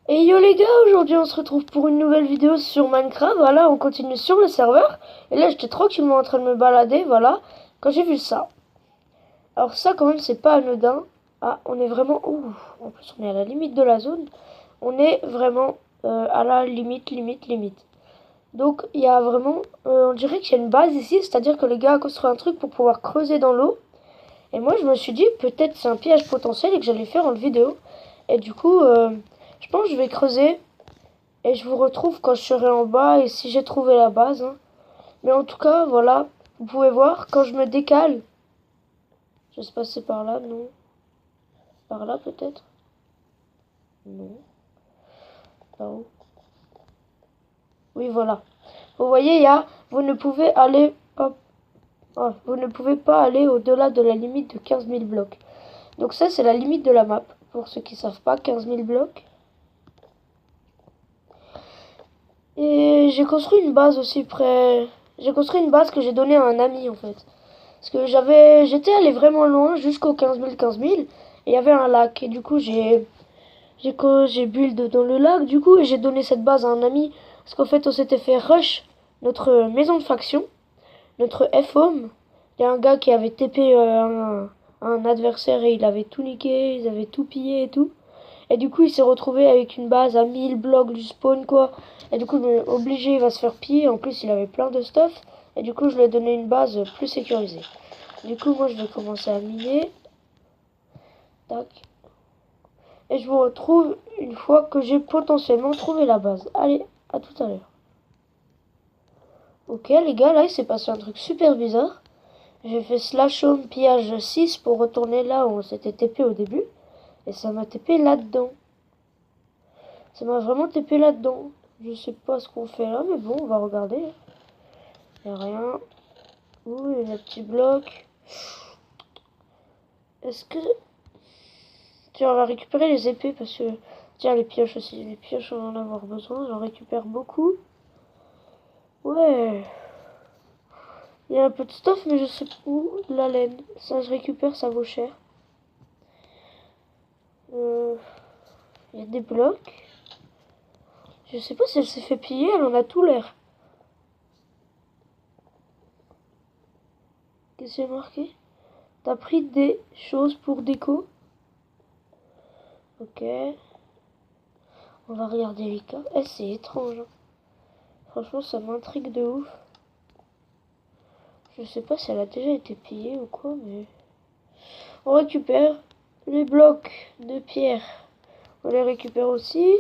Et yo les gars, aujourd'hui on se retrouve pour une nouvelle vidéo sur Minecraft. Voilà, on continue sur le serveur. Et là j'étais tranquillement en train de me balader, voilà, quand j'ai vu ça. Alors ça quand même c'est pas anodin. Ah, on est vraiment... Ouh, en plus on est à la limite de la zone. On est vraiment à la limite. Donc il y a vraiment... on dirait qu'il y a une base ici, c'est-à-dire que les gars ont construit un truc pour pouvoir creuser dans l'eau. Et moi je me suis dit peut-être c'est un piège potentiel et que j'allais faire en vidéo. Et du coup, je pense que je vais creuser. Et je vous retrouve quand je serai en bas et si j'ai trouvé la base. Hein. Mais en tout cas, voilà. Vous pouvez voir, quand je me décale. Je vais se passer par là, non. Par là peut-être. Non. Là-haut. Oui, voilà. Vous voyez, il y a... Vous ne pouvez aller... Hop. Oh, vous ne pouvez pas aller au-delà de la limite de 15 000 blocs. Donc ça, c'est la limite de la map. Pour ceux qui ne savent pas, 15 000 blocs. Et j'ai construit une base aussi près... J'ai construit une base que j'ai donnée à un ami en fait. Parce que j'étais allé vraiment loin jusqu'au 15 000. Et il y avait un lac. Et du coup, j'ai build dans le lac. Du coup, et j'ai donné cette base à un ami. Parce qu'en fait, on s'était fait rush notre maison de faction. Notre F-home. Il y a un gars qui avait TP un adversaire et il avait tout niqué. Ils avaient tout pillé et tout. Et du coup, il s'est retrouvé avec une base à 1000 blocs du spawn, quoi. Et du coup, obligé, il va se faire piller. En plus, il avait plein de stuff. Et du coup, je lui ai donné une base plus sécurisée. Du coup, moi, je vais commencer à miner. Tac. Et je vous retrouve une fois que j'ai potentiellement trouvé la base. Allez, à tout à l'heure. Ok, les gars, là, il s'est passé un truc super bizarre. J'ai fait slash home pillage 6 pour retourner là où on s'était TP au début. Et ça m'a TP là-dedans. Ça m'a vraiment TP là-dedans. Je sais pas ce qu'on fait là, mais bon, on va regarder. Y'a rien. Ouh, il y a un petit bloc. Est-ce que... Tiens, on va récupérer les épées parce que... Tiens, les pioches aussi. Les pioches, on va en avoir besoin. J'en récupère beaucoup. Ouais. Il y a un peu de stuff, mais je sais où. La laine. Ça, je récupère, ça vaut cher. Il y a des blocs. Je sais pas si elle s'est fait piller, elle en a tout l'air. Qu'est-ce que j'ai marqué? T'as pris des choses pour déco? Ok. On va regarder les cas. Eh, c'est étrange. Hein. Franchement, ça m'intrigue de ouf. Je sais pas si elle a déjà été pillée ou quoi, mais... On récupère les blocs de pierre. On les récupère aussi.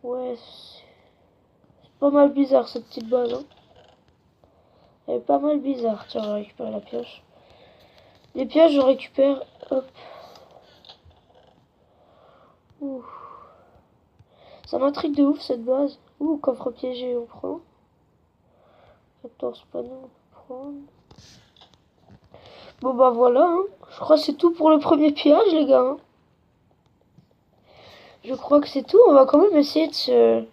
Ouais, c'est pas mal bizarre cette petite base. Hein. Elle est pas mal bizarre. Tiens, on va récupérer la pioche. Les pioches, je récupère. Hop. Ouh. Ça m'intrigue de ouf cette base. Ouh, coffre piégé, on prend. 14 panneaux, on peut prendre. Bon bah voilà, hein. Je crois que c'est tout pour le premier pillage les gars. Hein. Je crois que c'est tout, on va quand même essayer de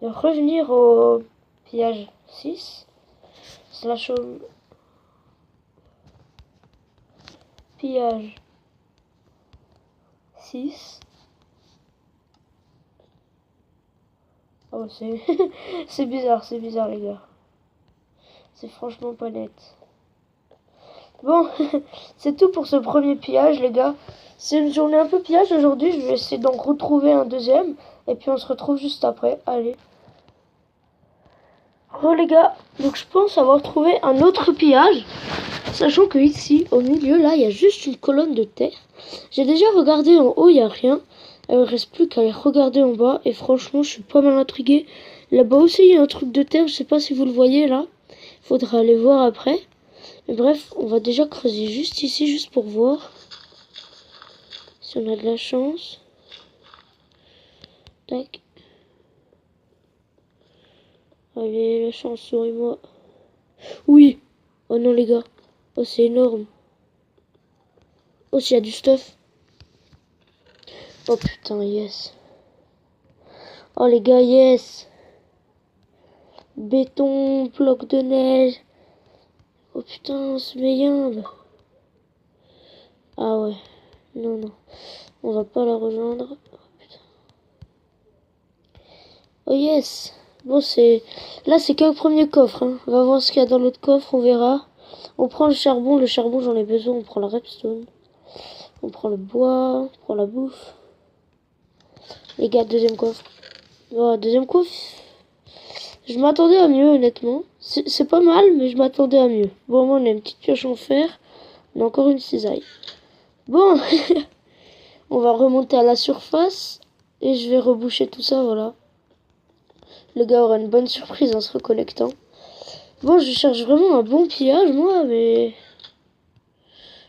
revenir au pillage 6. Slash home. Pillage 6. Oh c'est c'est bizarre les gars. C'est franchement pas net. Bon, c'est tout pour ce premier pillage les gars. C'est une journée un peu pillage aujourd'hui, je vais essayer d'en retrouver un deuxième. Et puis on se retrouve juste après, allez. Oh les gars, donc je pense avoir trouvé un autre pillage. Sachant que ici, au milieu, là, il y a juste une colonne de terre. J'ai déjà regardé en haut, il n'y a rien. Il ne reste plus qu'à aller regarder en bas. Et franchement, je suis pas mal intriguée. Là-bas aussi, il y a un truc de terre. Je sais pas si vous le voyez là. Il faudra aller voir après. Mais bref, on va déjà creuser juste ici, juste pour voir. Si on a de la chance. Tac. Allez, la chance, souris-moi. Oui. Oh non, les gars. Oh, c'est énorme. Oh, s'il y a du stuff. Oh putain, yes. Oh les gars, yes. Béton, bloc de neige. Oh putain, c'est merde. Ah ouais. Non, non. On va pas la rejoindre. Oh, putain. Oh yes. Bon, là, c'est qu'un premier coffre. Hein. On va voir ce qu'il y a dans l'autre coffre, on verra. On prend le charbon. Le charbon, j'en ai besoin. On prend la redstone. On prend le bois. On prend la bouffe. Les gars, deuxième coffre. Oh, deuxième coffre. Je m'attendais à mieux, honnêtement. C'est pas mal, mais je m'attendais à mieux. Bon, moi, on a une petite pioche en fer. On a encore une cisaille. Bon, on va remonter à la surface. Et je vais reboucher tout ça, voilà. Le gars aura une bonne surprise en se reconnectant. Bon, je cherche vraiment un bon pillage, moi, mais...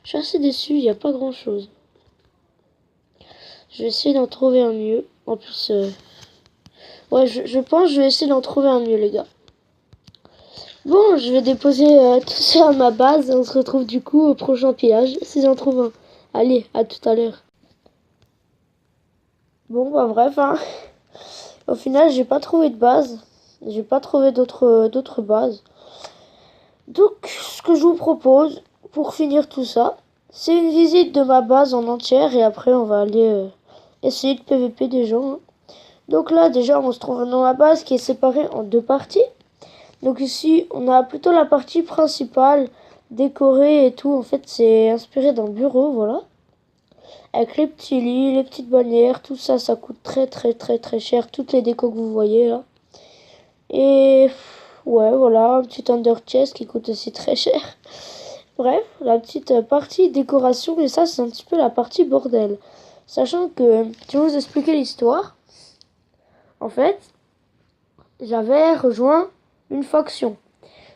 Je suis assez déçu, il n'y a pas grand-chose. Je vais essayer d'en trouver un mieux. En plus, ouais, je pense que je vais essayer d'en trouver un mieux, les gars. Bon, je vais déposer tout ça à ma base. Et on se retrouve du coup au prochain pillage, si j'en trouve un. Allez, à tout à l'heure. Bon, bah bref, hein. Au final, j'ai pas trouvé de base. J'ai pas trouvé d'autres bases. Donc, ce que je vous propose, pour finir tout ça, c'est une visite de ma base en entière. Et après, on va aller essayer de PVP des gens. Hein. Donc là, déjà, on se trouve dans ma base qui est séparée en deux parties. Donc ici, on a plutôt la partie principale, décorée et tout. En fait, c'est inspiré d'un bureau, voilà. Avec les petits lits, les petites bannières, tout ça, ça coûte très cher. Toutes les décos que vous voyez là. Et ouais, voilà, un petit under chest qui coûte aussi très cher. Bref, la petite partie décoration, et ça, c'est un petit peu la partie bordel. Sachant que, je vais vous expliquer l'histoire. En fait, j'avais rejoint une faction.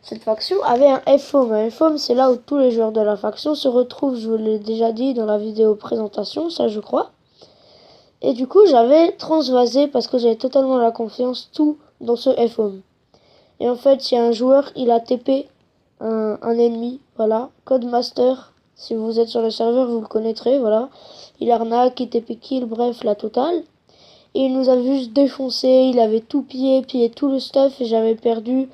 Cette faction avait un FOM. Un FOM, c'est là où tous les joueurs de la faction se retrouvent. Je vous l'ai déjà dit dans la vidéo présentation, ça je crois. Et du coup, j'avais transvasé parce que j'avais totalement la confiance tout dans ce FOM. Et en fait, il y a un joueur, il a TP un ennemi, voilà. Codemaster, si vous êtes sur le serveur, vous le connaîtrez, voilà. Il arnaque, il TP kill, bref, la totale. Et il nous a juste défoncé, il avait tout pillé tout le stuff et j'avais perdu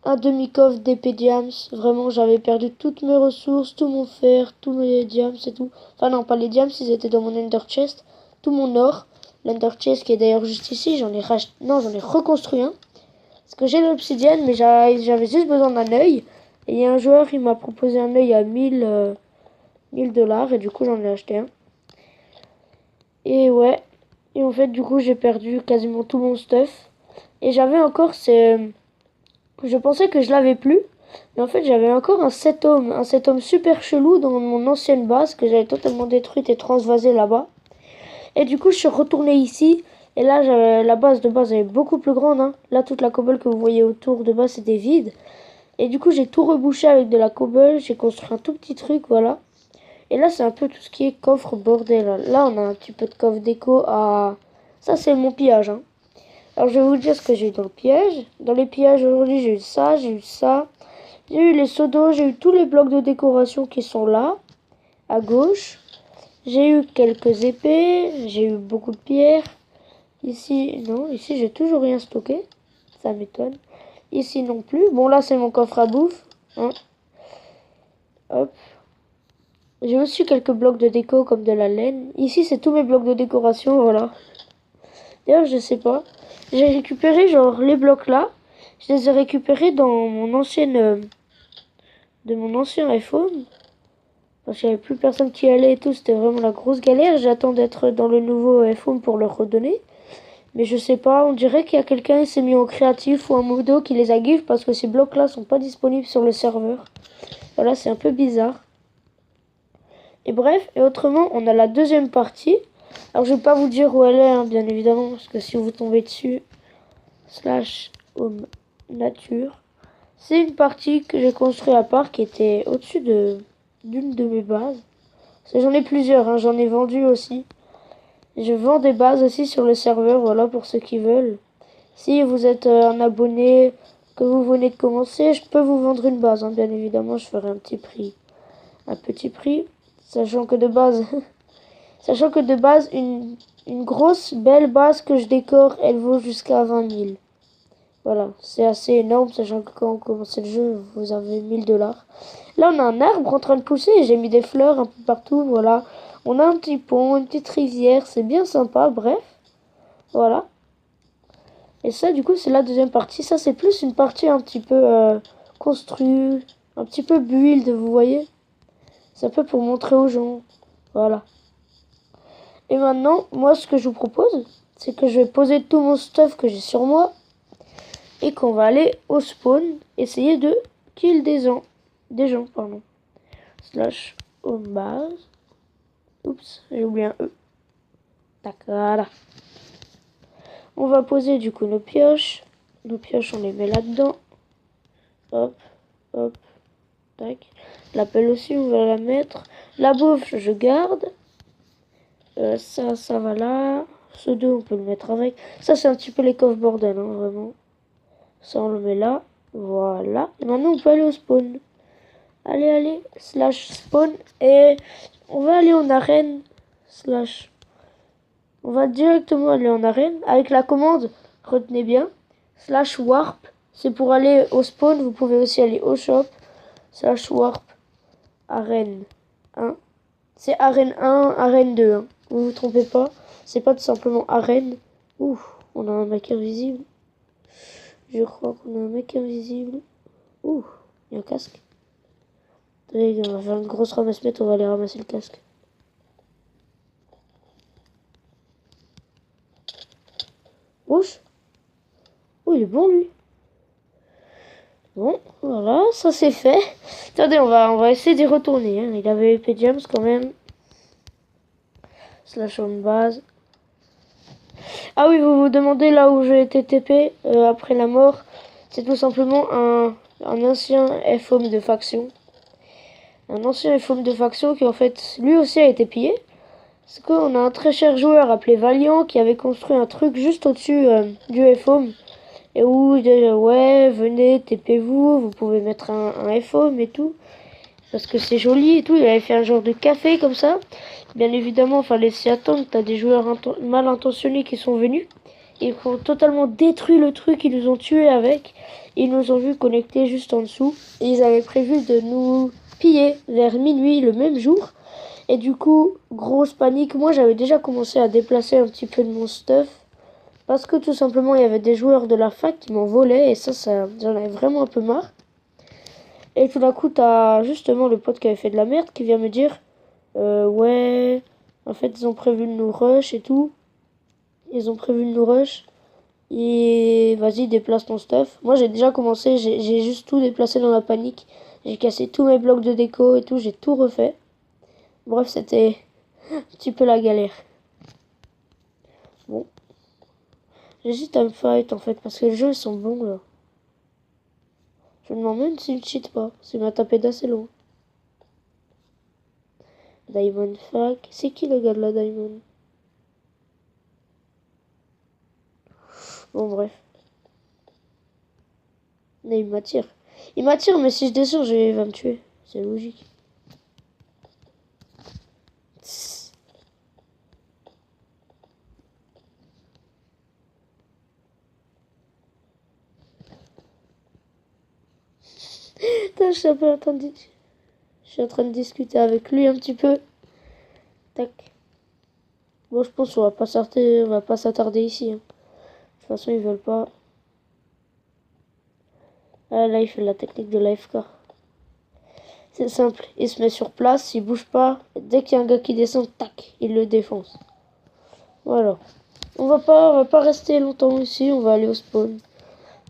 un demi-coffre d'épée diams. Vraiment, j'avais perdu toutes mes ressources, tout mon fer, tous mes diams et tout. Enfin non, pas les diams, ils étaient dans mon ender chest. Tout mon or. L'ender chest qui est d'ailleurs juste ici, j'en ai reconstruit un. Parce que j'ai l'obsidienne, mais j'avais juste besoin d'un œil. Et il y a un joueur, il m'a proposé un œil à 1000 $. Et du coup, j'en ai acheté un. Et ouais. Et en fait, du coup, j'ai perdu quasiment tout mon stuff. Et j'avais encore je pensais que je l'avais plus. Mais en fait, j'avais encore un 7 hommes. Un 7 hommes super chelou dans mon ancienne base que j'avais totalement détruite et transvasée là-bas. Et du coup, je suis retourné ici. Et là, la base de base est beaucoup plus grande. Hein. Là, toute la cobble que vous voyez autour de base, c'était vide. Et du coup, j'ai tout rebouché avec de la cobble. J'ai construit un tout petit truc, voilà. Et là, c'est un peu tout ce qui est coffre bordel. Là, on a un petit peu de coffre déco à... Ça, c'est mon pillage. Hein. Alors, je vais vous dire ce que j'ai eu dans le piège. Dans les pillages, aujourd'hui, j'ai eu ça, j'ai eu ça. J'ai eu les seaux d'eau, j'ai eu tous les blocs de décoration qui sont là, à gauche. J'ai eu quelques épées, j'ai eu beaucoup de pierres. Ici, non, ici, j'ai toujours rien stocké. Ça m'étonne. Ici non plus. Bon, là, c'est mon coffre à bouffe. Hein. Hop. J'ai aussi quelques blocs de déco comme de la laine. Ici, c'est tous mes blocs de décoration, voilà. D'ailleurs, je sais pas. J'ai récupéré, genre, les blocs là. Je les ai récupérés dans mon ancienne... de mon ancien iPhone. Parce qu'il n'y avait plus personne qui allait et tout. C'était vraiment la grosse galère. J'attends d'être dans le nouveau iPhone pour leur redonner. Mais je sais pas, on dirait qu'il y a quelqu'un qui s'est mis en créatif ou en modo qui les a give parce que ces blocs là sont pas disponibles sur le serveur. Voilà, c'est un peu bizarre. Et bref, et autrement, on a la deuxième partie. Alors je vais pas vous dire où elle est, hein, bien évidemment, parce que si vous tombez dessus, /home nature, c'est une partie que j'ai construite à part qui était au-dessus d'une de mes bases. J'en ai plusieurs, hein, j'en ai vendu aussi. Je vends des bases aussi sur le serveur, voilà, pour ceux qui veulent. Si vous êtes un abonné, que vous venez de commencer, je peux vous vendre une base, hein, bien évidemment, je ferai un petit prix. Un petit prix, sachant que de base, une grosse, belle base que je décore, elle vaut jusqu'à 20 000. Voilà, c'est assez énorme, sachant que quand on commence le jeu, vous avez 1000 $. Là, on a un arbre en train de pousser, j'ai mis des fleurs un peu partout, voilà. On a un petit pont, une petite rivière, c'est bien sympa, bref. Voilà. Et ça, du coup, c'est la deuxième partie. Ça, c'est plus une partie un petit peu construit, un petit peu build, vous voyez. C'est un peu pour montrer aux gens. Voilà. Et maintenant, moi, ce que je vous propose, c'est que je vais poser tout mon stuff que j'ai sur moi et qu'on va aller au spawn, essayer de kill des gens. Slash home base. Oups, j'ai oublié un E. Tac, voilà. On va poser du coup nos pioches. Nos pioches, on les met là-dedans. Hop, hop, tac. La pelle aussi, on va la mettre. La bouffe, je garde. Ça va là. Ce 2, on peut le mettre avec. Ça, c'est un petit peu les coffres bordel, hein, vraiment. Ça, on le met là. Voilà. Et maintenant, on peut aller au spawn. Allez, allez. Slash spawn. Et on va aller en arène. Slash. On va directement aller en arène. Avec la commande, retenez bien. Slash warp. C'est pour aller au spawn. Vous pouvez aussi aller au shop. Slash warp. Arène 1. C'est arène 1, arène 2. Hein. Vous vous trompez pas. C'est pas tout simplement arène. Ouh, on a un mec invisible. Je crois qu'on a un mec invisible. Ouh, il y a un casque. Attendez, on va faire une grosse ramasse-mette, on va aller ramasser le casque. Rouge. Oh, il est bon, lui. Bon, voilà, ça c'est fait. Attendez, on va essayer d'y retourner. Hein. Il avait épée James quand même. Slash on base. Ah oui, vous vous demandez là où j'ai été TP après la mort. C'est tout simplement un ancien FOM de faction. Un ancien FOM de faction qui en fait, lui aussi a été pillé. Parce qu'on a un très cher joueur appelé Valiant qui avait construit un truc juste au-dessus du FOM. Et où il disait, ouais, venez, TP-vous, vous pouvez mettre un FOM et tout. Parce que c'est joli et tout. Il avait fait un genre de café comme ça. Bien évidemment, fallait s'y attendre. T'as des joueurs mal intentionnés qui sont venus. Ils ont totalement détruit le truc. Ils nous ont tués avec. Ils nous ont vu connectés juste en dessous. Et ils avaient prévu de nous piller vers minuit le même jour. Et du coup, grosse panique. Moi, j'avais déjà commencé à déplacer un petit peu de mon stuff. Parce que tout simplement, il y avait des joueurs de la fac qui m'en volaient. Et ça j'en avais vraiment un peu marre. Et tout d'un coup, t'as justement le pote qui avait fait de la merde qui vient me dire ouais, en fait, ils ont prévu de nous rush et tout. Ils ont prévu de nous rush. Et vas-y, déplace ton stuff. Moi, j'ai déjà commencé, j'ai juste tout déplacé dans la panique. J'ai cassé tous mes blocs de déco et tout, j'ai tout refait. Bref, c'était un petit peu la galère. Bon. J'hésite à me fight en fait, parce que les jeux ils sont bons là. Je me demande même s'il cheat pas. C'est m'a tapé d'assez long. Diamond Fac. C'est qui le gars de la Diamond? Bon, bref. Mais il m'attire. Il m'attire, mais si je descends, il va me tuer. C'est logique. Putain, je suis en train de discuter avec lui un petit peu. Tac. Bon, je pense qu'on va pas s'attarder ici. Hein. De toute façon, ils veulent pas. Ah, là, il fait la technique de l'AFK. C'est simple. Il se met sur place, il bouge pas. Dès qu'il y a un gars qui descend, tac, il le défonce. Voilà. On va pas rester longtemps ici. On va aller au spawn.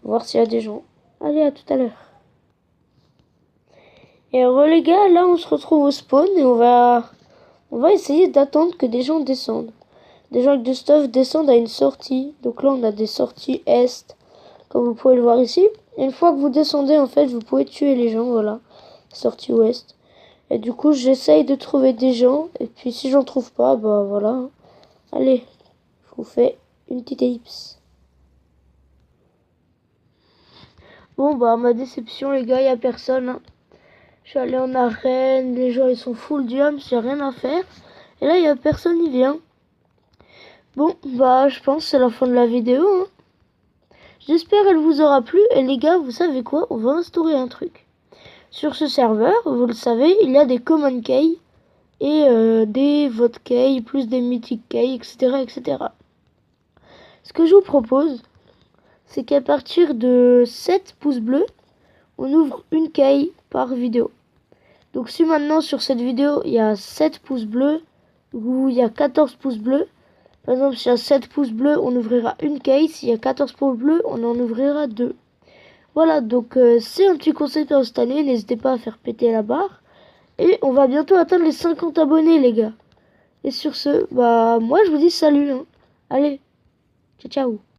Voir s'il y a des gens. Allez, à tout à l'heure. Et les gars, là, on se retrouve au spawn et on va essayer d'attendre que des gens descendent. Des gens avec du stuff descendent à une sortie. Donc là, on a des sorties est, comme vous pouvez le voir ici. Et une fois que vous descendez, en fait, vous pouvez tuer les gens, voilà. Sortie ouest. Et du coup, j'essaye de trouver des gens. Et puis, si j'en trouve pas, bah voilà. Allez, je vous fais une petite ellipse. Bon, bah, ma déception, les gars, y a personne. Hein. Je suis allé en arène, les gens, ils sont full diams, y a rien à faire. Et là, y a personne, il vient. Bon, bah, je pense que c'est la fin de la vidéo. Hein. J'espère qu'elle vous aura plu. Et les gars, vous savez quoi? On va instaurer un truc. Sur ce serveur, vous le savez, il y a des common key et des vote key, plus des mythic key, etc., etc. Ce que je vous propose, c'est qu'à partir de 7 pouces bleus, on ouvre une caille par vidéo. Donc si maintenant sur cette vidéo, il y a 7 pouces bleus ou il y a 14 pouces bleus, par exemple s'il y a 7 pouces bleus, on ouvrira une caille. S'il y a 14 pouces bleus, on en ouvrira 2. Voilà, donc c'est un petit conseil pour cette année. N'hésitez pas à faire péter la barre. Et on va bientôt atteindre les 50 abonnés, les gars. Et sur ce, bah moi je vous dis salut. Hein. Allez, ciao ciao.